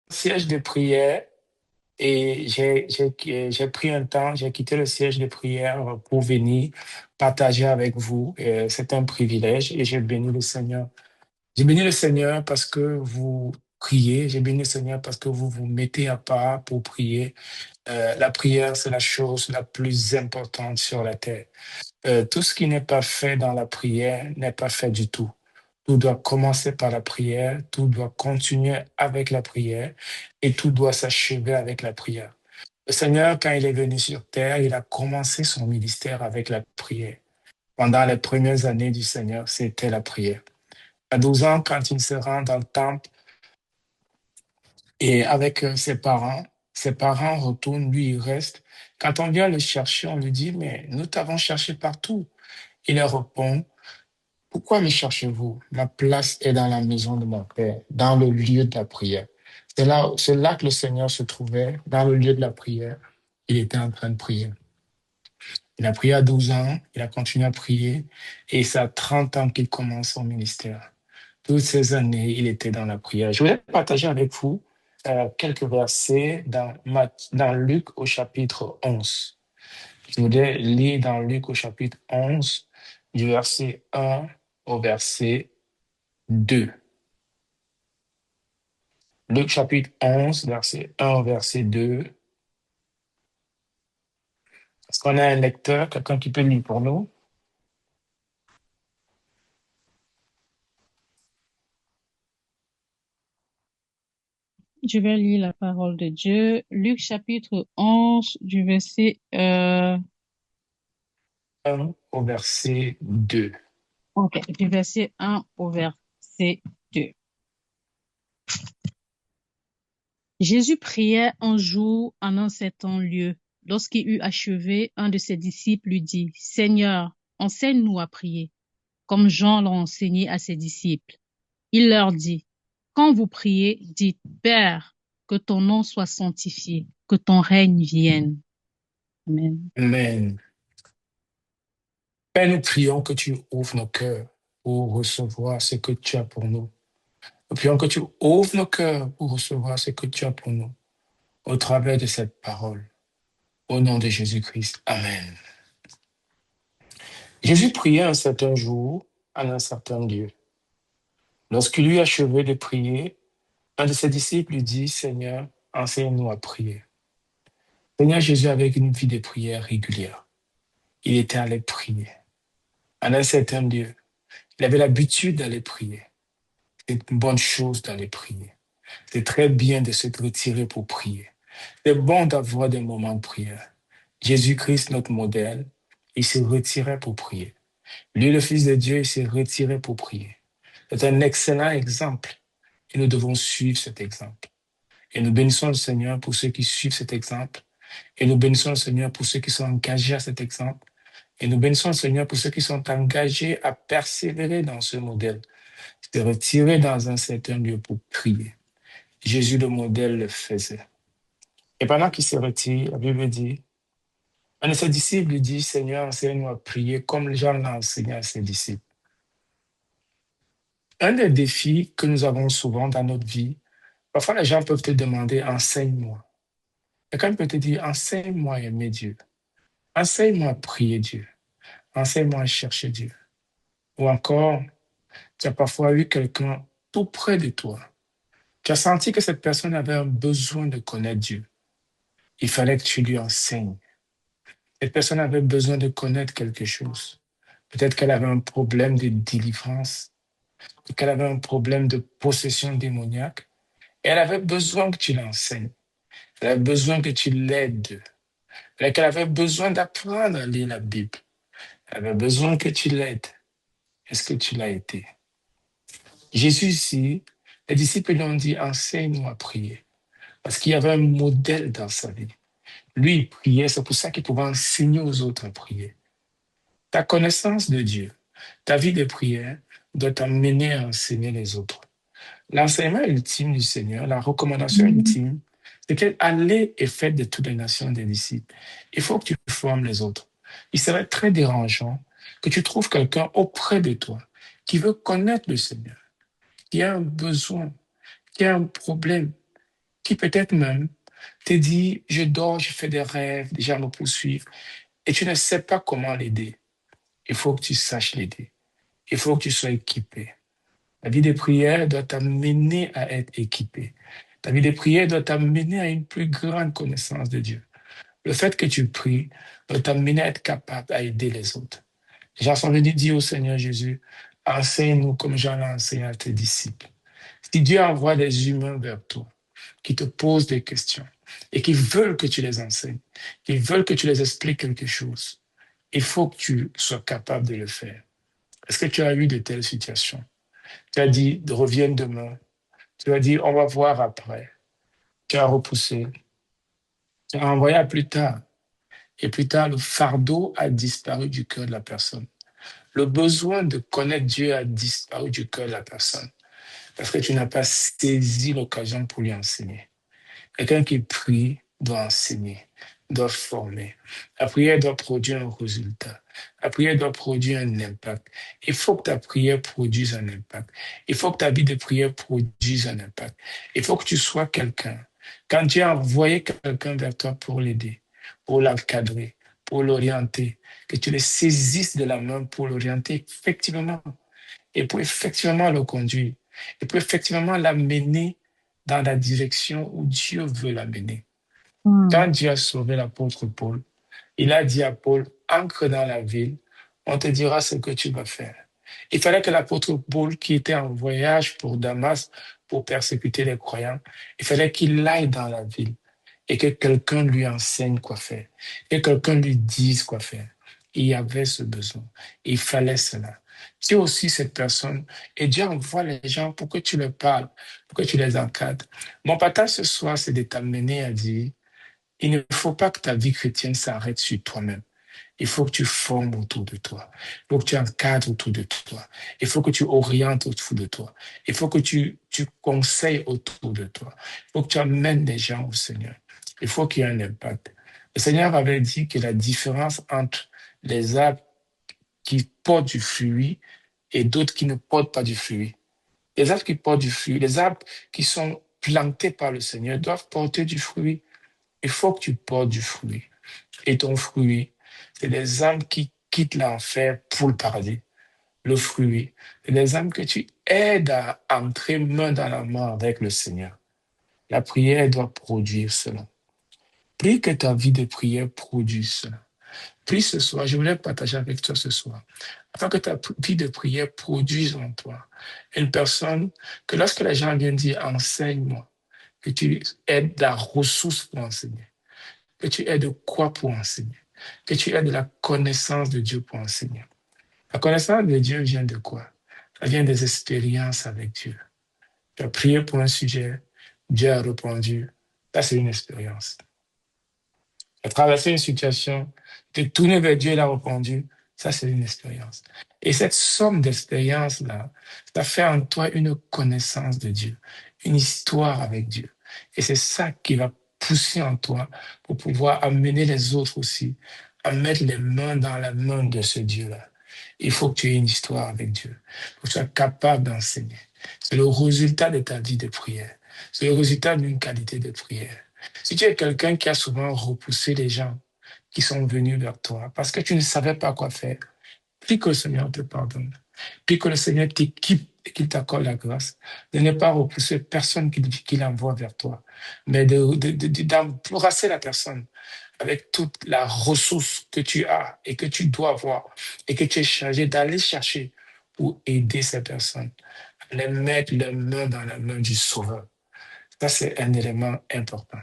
Siège de prière et j'ai pris un temps, j'ai quitté le siège de prière pour venir partager avec vous. C'est un privilège et j'ai béni le Seigneur. J'ai béni le Seigneur parce que vous priez. J'ai béni le Seigneur parce que vous vous mettez à part pour prier. La prière, c'est la chose la plus importante sur la terre. Tout ce qui n'est pas fait dans la prière n'est pas fait du tout. Tout doit commencer par la prière, tout doit continuer avec la prière et tout doit s'achever avec la prière. Le Seigneur, quand il est venu sur terre, il a commencé son ministère avec la prière. Pendant les premières années du Seigneur, c'était la prière. À 12 ans, quand il se rend dans le temple et avec ses parents retournent, lui, il reste. Quand on vient le chercher, on lui dit, mais nous t'avons cherché partout. Il leur répond, pourquoi me cherchez-vous? Ma place est dans la maison de mon Père, dans le lieu de la prière. C'est là que le Seigneur se trouvait, dans le lieu de la prière. Il était en train de prier. Il a prié à 12 ans, il a continué à prier, et c'est à 30 ans qu'il commence son ministère. Toutes ces années, il était dans la prière. Je voulais partager avec vous quelques versets dans Luc au chapitre 11. Je voulais lire dans Luc au chapitre 11, du verset 1 au verset 2. Luc chapitre 11, verset 1 au verset 2. Est-ce qu'on a un lecteur, quelqu'un qui peut lire pour nous? Je vais lire la parole de Dieu. Luc chapitre 11 du verset, 1 au verset 2. ok, du verset 1 au verset 2. Jésus priait un jour en un certain lieu. Lorsqu'il eut achevé, un de ses disciples lui dit, Seigneur, enseigne-nous à prier, comme Jean l'a enseigné à ses disciples. Il leur dit, quand vous priez, dites, Père, que ton nom soit sanctifié, que ton règne vienne. Amen. Amen. Père, nous prions que tu ouvres nos cœurs pour recevoir ce que tu as pour nous. Nous prions que tu ouvres nos cœurs pour recevoir ce que tu as pour nous au travers de cette parole. Au nom de Jésus-Christ. Amen. Jésus priait un certain jour en un certain lieu. Lorsqu'il eut achevé de prier, un de ses disciples lui dit, Seigneur, enseigne-nous à prier. Seigneur Jésus avait une vie de prière régulière. Il était allé prier. En un certain lieu, il avait l'habitude d'aller prier. C'est une bonne chose d'aller prier. C'est très bien de se retirer pour prier. C'est bon d'avoir des moments de prière. Jésus-Christ, notre modèle, il se retirait pour prier. Lui, le Fils de Dieu, il s'est retiré pour prier. C'est un excellent exemple et nous devons suivre cet exemple. Et nous bénissons le Seigneur pour ceux qui suivent cet exemple. Et nous bénissons le Seigneur pour ceux qui sont engagés à cet exemple. Et nous bénissons le Seigneur pour ceux qui sont engagés à persévérer dans ce modèle, se retirer dans un certain lieu pour prier. Jésus, le modèle, le faisait. Et pendant qu'il se retire, la Bible dit, un de ses disciples lui dit, Seigneur, enseigne-nous à prier comme Jean l'a enseigné à ses disciples. Un des défis que nous avons souvent dans notre vie, parfois les gens peuvent te demander, enseigne-moi. Quelqu'un peut te dire, enseigne-moi à aimer Dieu. Enseigne-moi à prier Dieu. Enseigne-moi à chercher Dieu. Ou encore, tu as parfois eu quelqu'un tout près de toi. Tu as senti que cette personne avait un besoin de connaître Dieu. Il fallait que tu lui enseignes. Cette personne avait besoin de connaître quelque chose. Peut-être qu'elle avait un problème de délivrance, qu'elle avait un problème de possession démoniaque. Et elle avait besoin que tu l'enseignes. Elle avait besoin que tu l'aides. Elle avait besoin d'apprendre à lire la Bible. Elle avait besoin que tu l'aides. Est-ce que tu l'as été? Jésus ici, les disciples lui ont dit, enseigne-nous à prier. Parce qu'il y avait un modèle dans sa vie. Lui, il priait, c'est pour ça qu'il pouvait enseigner aux autres à prier. Ta connaissance de Dieu, ta vie de prière doit t'amener à enseigner les autres. L'enseignement ultime du Seigneur, la recommandation ultime, c'est qu'elle allait et faites de toutes les nations des disciples. Il faut que tu formes les autres. Il serait très dérangeant que tu trouves quelqu'un auprès de toi qui veut connaître le Seigneur, qui a un besoin, qui a un problème, qui peut-être même te dit, je dors, je fais des rêves, des gens me poursuivent, et tu ne sais pas comment l'aider. Il faut que tu saches l'aider. Il faut que tu sois équipé. La vie de prière doit t'amener à être équipé. Ta vie de prière doit t'amener à une plus grande connaissance de Dieu. Le fait que tu pries doit t'amener à être capable à aider les autres. Les gens sont venus dire au Seigneur Jésus, enseigne-nous comme Jean l'a enseigné à tes disciples. Si Dieu envoie des humains vers toi, qui te posent des questions et qui veulent que tu les enseignes, qui veulent que tu les expliques quelque chose, il faut que tu sois capable de le faire. Est-ce que tu as eu de telles situations? Tu as dit, reviens demain. Tu as dit, on va voir après. Tu as repoussé. Tu as envoyé à plus tard. Et plus tard, le fardeau a disparu du cœur de la personne. Le besoin de connaître Dieu a disparu du cœur de la personne parce que tu n'as pas saisi l'occasion pour lui enseigner. Quelqu'un qui prie doit enseigner, doit former. La prière doit produire un résultat. La prière doit produire un impact. Il faut que ta prière produise un impact. Il faut que ta vie de prière produise un impact. Il faut que tu sois quelqu'un. Quand Dieu a envoyé quelqu'un vers toi pour l'aider, pour l'encadrer, pour l'orienter, que tu le saisisses de la main pour l'orienter effectivement et pour effectivement le conduire et pour effectivement l'amener dans la direction où Dieu veut l'amener. Hmm. Quand Dieu a sauvé l'apôtre Paul, il a dit à Paul, entre dans la ville, on te dira ce que tu vas faire. Il fallait que l'apôtre Paul, qui était en voyage pour Damas, pour persécuter les croyants, il fallait qu'il aille dans la ville et que quelqu'un lui enseigne quoi faire, que quelqu'un lui dise quoi faire. Il y avait ce besoin. Il fallait cela. Tu es aussi cette personne et Dieu envoie les gens pour que tu leur parles, pour que tu les encadres. Mon partage ce soir, c'est de t'amener à dire, il ne faut pas que ta vie chrétienne s'arrête sur toi-même. Il faut que tu formes autour de toi. Il faut que tu encadres autour de toi. Il faut que tu orientes autour de toi. Il faut que tu conseilles autour de toi. Il faut que tu amènes des gens au Seigneur. Il faut qu'il y ait un impact. Le Seigneur avait dit que la différence entre les arbres qui portent du fruit et d'autres qui ne portent pas du fruit. Les arbres qui portent du fruit, les arbres qui sont plantés par le Seigneur doivent porter du fruit. Il faut que tu portes du fruit. Et ton fruit, c'est des âmes qui quittent l'enfer pour le paradis. Le fruit, c'est des âmes que tu aides à entrer main dans la main avec le Seigneur. La prière doit produire cela. Prie que ta vie de prière produise cela. Prie ce soir, je voulais partager avec toi ce soir, afin que ta vie de prière produise en toi une personne que lorsque les gens viennent dire enseigne-moi, que tu aies de la ressource pour enseigner, que tu aies de quoi pour enseigner, que tu aies de la connaissance de Dieu pour enseigner. La connaissance de Dieu vient de quoi? Ça vient des expériences avec Dieu. Tu as prié pour un sujet, Dieu a répondu. Ça, c'est une expérience. Tu as traversé une situation, tu es tourné vers Dieu, il a répondu. Ça, c'est une expérience. Et cette somme d'expériences-là, ça fait en toi une connaissance de Dieu, une histoire avec Dieu. Et c'est ça qui va pousser en toi pour pouvoir amener les autres aussi à mettre les mains dans la main de ce Dieu-là. Il faut que tu aies une histoire avec Dieu, pour que tu sois capable d'enseigner. C'est le résultat de ta vie de prière. C'est le résultat d'une qualité de prière. Si tu es quelqu'un qui a souvent repoussé les gens qui sont venus vers toi parce que tu ne savais pas quoi faire, prie que le Seigneur te pardonne. Prie que le Seigneur t'équipe et qu'il t'accorde la grâce de ne pas repousser personne qu'il envoie vers toi, mais d'embrasser la personne avec toute la ressource que tu as et que tu dois avoir et que tu es chargé d'aller chercher pour aider ces personnes, à les mettre les mains dans la main du Sauveur. Ça, c'est un élément important.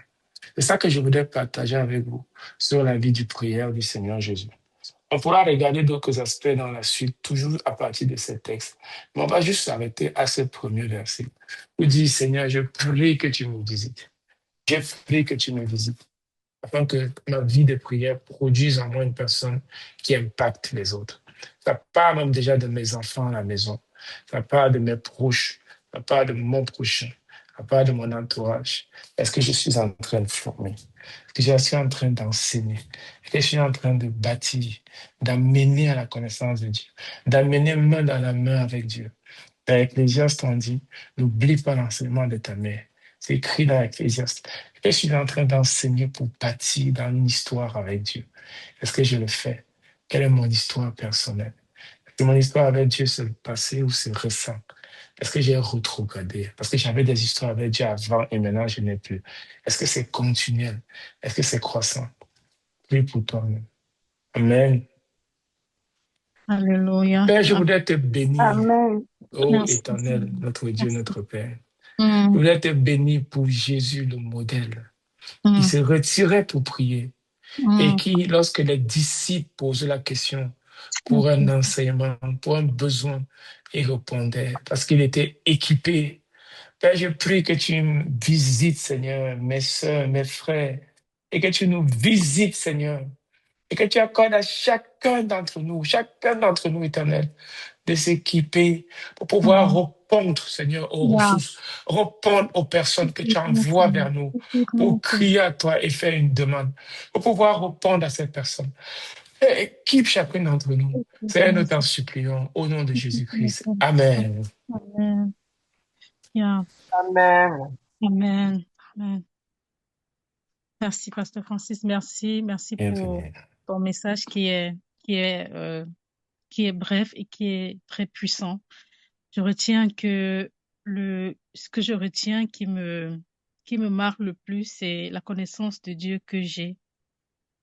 C'est ça que je voudrais partager avec vous sur la vie du prière du Seigneur Jésus. On pourra regarder d'autres aspects dans la suite, toujours à partir de ces textes. Mais on va juste s'arrêter à ce premier verset. Où dit, Seigneur, je prie que tu me visites. Je prie que tu me visites. Afin que ma vie de prière produise en moi une personne qui impacte les autres. Ça part même déjà de mes enfants à la maison. Ça part de mes proches. Ça part de mon prochain. Ça part de mon entourage. Est-ce que je suis en train de former? Est-ce que je suis en train d'enseigner? Est-ce que je suis en train de bâtir, d'amener à la connaissance de Dieu, d'amener main dans la main avec Dieu? Dans Ecclésiaste, on dit, n'oublie pas l'enseignement de ta mère. C'est écrit dans Ecclésiaste. Je suis en train d'enseigner pour bâtir dans une histoire avec Dieu. Est-ce que je le fais? Quelle est mon histoire personnelle? Est-ce que mon histoire avec Dieu, c'est le passé ou c'est récent? Est-ce que j'ai rétrogradé? Parce que j'avais des histoires avec Dieu avant et maintenant je n'ai plus. Est-ce que c'est continuel? Est-ce que c'est croissant? Prie pour toi-même. Amen. Alléluia. Père, je voudrais te bénir, Amen. ô Merci, Éternel, Seigneur. notre Dieu, Merci. notre Père. Je Mm, voudrais te bénir pour Jésus, le modèle, qui mm, se retirait pour prier et mm. qui, lorsque les disciples posaient la question pour un Ok. enseignement, pour un besoin, il répondait parce qu'il était équipé. Père, je prie que tu me visites, Seigneur, mes soeurs, mes frères, et que tu nous visites, Seigneur, et que tu accordes à chacun d'entre nous, Éternel, de s'équiper pour pouvoir Mm. répondre, Seigneur, aux Yeah. ressources, répondre aux personnes que tu envoies vers nous pour crier à toi et faire une demande, pour pouvoir répondre à ces personnes. Équipe chacun d'entre nous. C'est nous t'en supplions au nom de Jésus-Christ. Amen. Amen. Yeah. Amen. Amen. Amen. Merci, Pasteur Francis. Merci pour Bienvenue. ton message qui est, euh, qui est bref et qui est très puissant. Je retiens que ce que je retiens qui me marque le plus, c'est la connaissance de Dieu que j'ai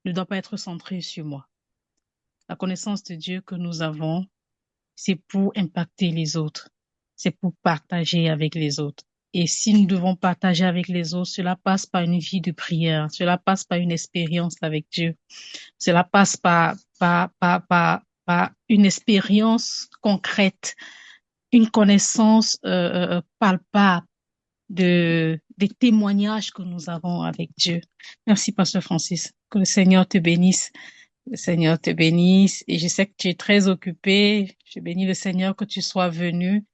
ne doit pas être centrée sur moi. La connaissance de Dieu que nous avons, c'est pour impacter les autres. C'est pour partager avec les autres. Et si nous devons partager avec les autres, cela passe par une vie de prière, cela passe par une expérience avec Dieu, cela passe par une expérience concrète, une connaissance palpable des témoignages que nous avons avec Dieu. Merci, Pasteur Francis. Que le Seigneur te bénisse. Le Seigneur te bénisse. Et je sais que tu es très occupé. Je bénis le Seigneur que tu sois venu.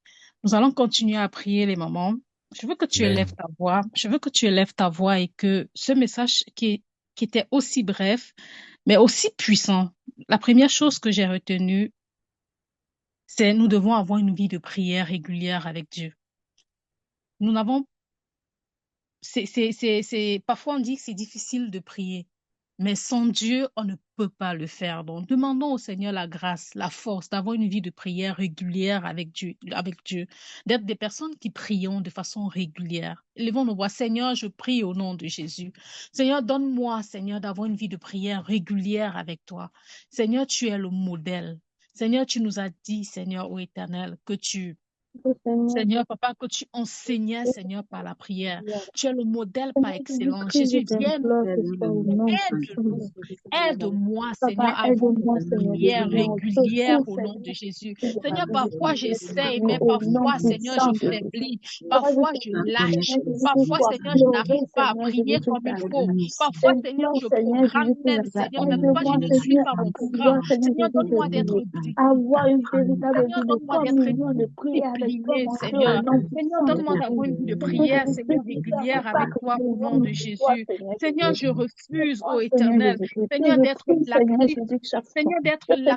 Nous allons continuer à prier les mamans. Je veux que tu élèves Amen. ta voix. Je veux que tu élèves ta voix et que ce message qui était aussi bref, mais aussi puissant. La première chose que j'ai retenue, c'est nous devons avoir une vie de prière régulière avec Dieu. Nous n'avons parfois on dit que c'est difficile de prier, mais sans Dieu, on ne peut pas le faire. Donc, demandons au Seigneur la grâce, la force d'avoir une vie de prière régulière avec Dieu, d'être des personnes qui prions de façon régulière. Levons nos voix. Seigneur, je prie au nom de Jésus. Seigneur, donne-moi, Seigneur, d'avoir une vie de prière régulière avec toi. Seigneur, tu es le modèle. Seigneur, tu nous as dit, Seigneur, ô Éternel, Seigneur, papa, que tu enseignais, Seigneur, par la prière. Tu es le modèle par Seigneur, je excellence. prie, je Jésus, viens nous t'implore ce soir au guider. nom de Aide-nous. Jésus. Aide-moi, Seigneur, Papa, à avoir une aide-moi, vie de Seigneur, prière Jésus, en ce régulière jour, au nom de Seigneur, Jésus. je te Seigneur, prie de parfois t'aider, j'essaye, Seigneur, mais au nom parfois, Seigneur, je puissant de Jésus. faiblis. Papa, je Parfois, je t'implore, lâche. Seigneur, Jésus, que Parfois, soit Seigneur, je pleuré, n'arrive pas à Seigneur, prier Jésus, que comme il ça faut. arrive. Parfois, Seigneur, T'implore, je Seigneur, Jésus, que programme, ça Seigneur, mais aide-moi, parfois, je ne suis Seigneur, pas à mon pouvoir, programme. Seigneur, Seigneur, Jésus, te donne-moi d'être prier. Avoir une véritable Seigneur, vie de donne-moi d'être communion, de prière avec toi, discipliné, mon Dieu, au Seigneur. nom Seigneur, puissant de donne-moi Jésus. d'avoir une vie de Seigneur, prière, Jésus, que Seigneur, tu fasses régulière pas avec que toi nous au nom devons de de toi, Jésus. Seigneur Seigneur, Jésus. je refuse, Oh ô Seigneur Éternel, Jésus, Christ, Seigneur, je d'être prie, Seigneur laxiste. Jésus, que chaque fois Seigneur, d'être que cette